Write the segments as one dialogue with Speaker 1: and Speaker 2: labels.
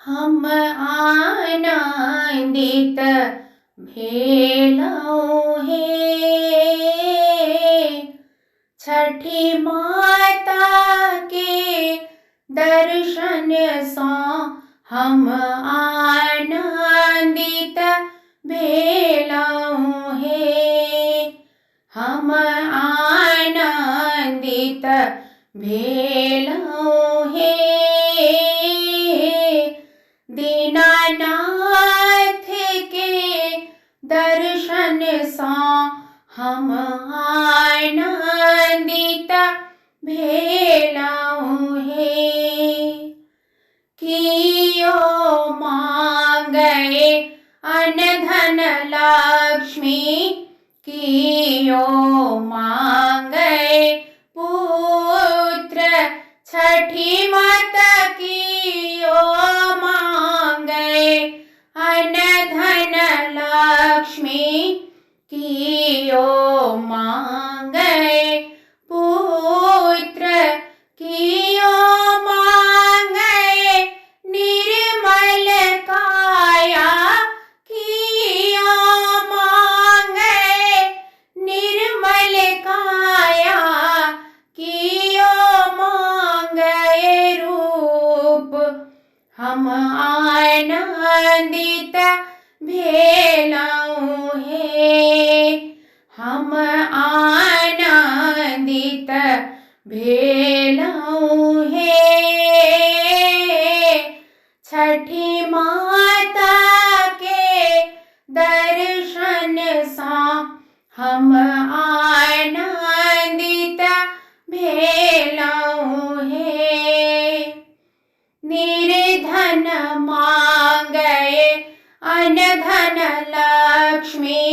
Speaker 1: हम आनंदित भेलहुँ हे छठी माता के दर्शन सँ हम आनंदित भेलहुँ हे हम आनंदित भेलहुँ हे दीनानाथ के दर्शन सँ हम आनंदित भेलहुँ हे कियो मांगै अन्न धन लक्ष्मी कियो मांगै पुत्र छठी माता कियो मांगै अन्न धन लक्ष्मी कियो मांगै पुत्र कियो मांगै निर्मल काया कियो मांगै निर्मल काया कियो मांगै रूप हम आनंदित भेलहुँ हे हम आनंदित भेलहुँ हे छठी माता के दर्शन सँ हम आनंदित भेलहुँ हे निर्धन मांगै अन्न धन लक्ष्मी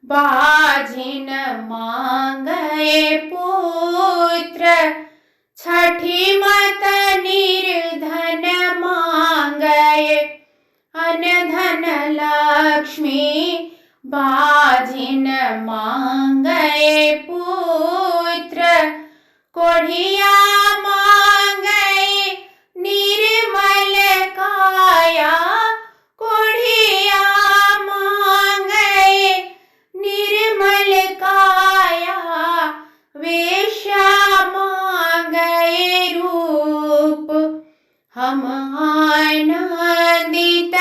Speaker 1: बाझिन मांगै पुत्र छठी माता निर्धन मांगै अन्न धन लक्ष्मी बाझिन मांगै पुत्र कोढ़िया मांगै निर्मल काया कोढ़िया मांगै निर्मल काया वेश्या मांगै रूप हम आनंदित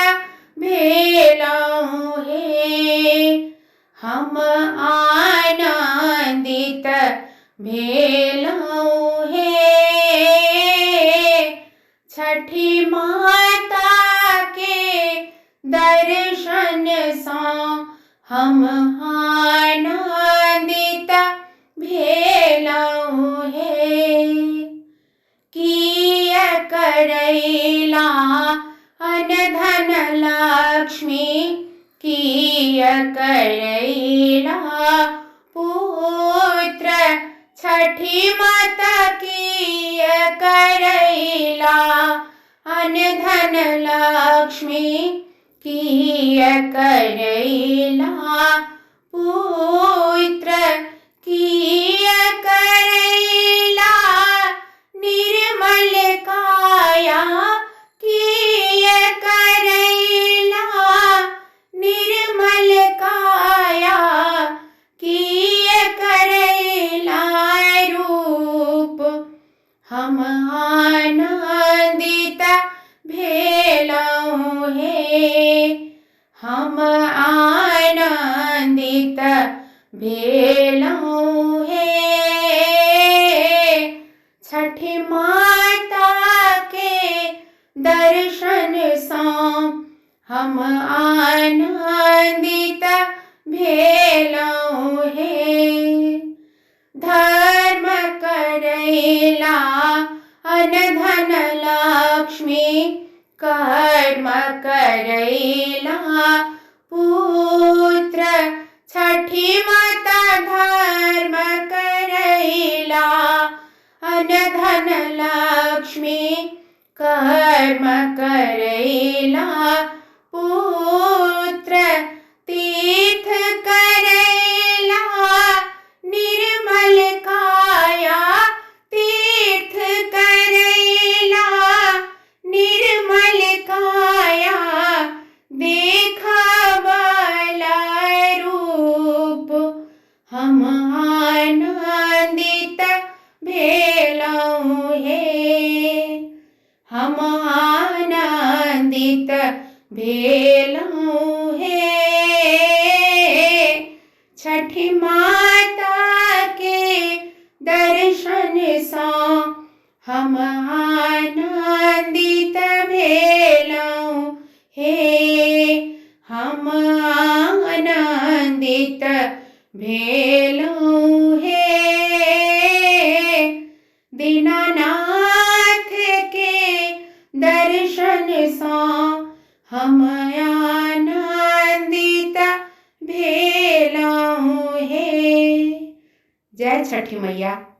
Speaker 1: भेलहुँ हे हम आनंदित भेलहुँ हे छठी माता के दर्शन सँ हम आनंदित भेलहुँ हे किय करैला अन्न धन लक्ष्मी किय करैला पुत्र छठी माता किय करैला अन्न धन लक्ष्मी किय करैला पुत्र किय करैला निर्मल काया किय करैला निर्मल काया किय करैला रूप हम आनंदित भेलहुँ हे हम आनंदित भेलहुँ हे छठी माता के दर्शन सँ हम आनंदित भेलहुँ हे धर्म करैला अन्न धन लक्ष्मी कर्म करैला पुत्र छठी माता धर्म करैला अन्न धन लक्ष्मी कर्म करैला पुत्र तीर्थ करैला निर्मल काया तीर्थ करैला निर्मल काया हम आनंदित भेलहुँ हे। छठी माता के दर्शन सँ हम आनंदित भेलहुँ हे। हम आनंदित भेलहुँ हे। दीनानाथ के दर्शन सँ हम आनंदित भेलहुँ हे। जय छठी मैया।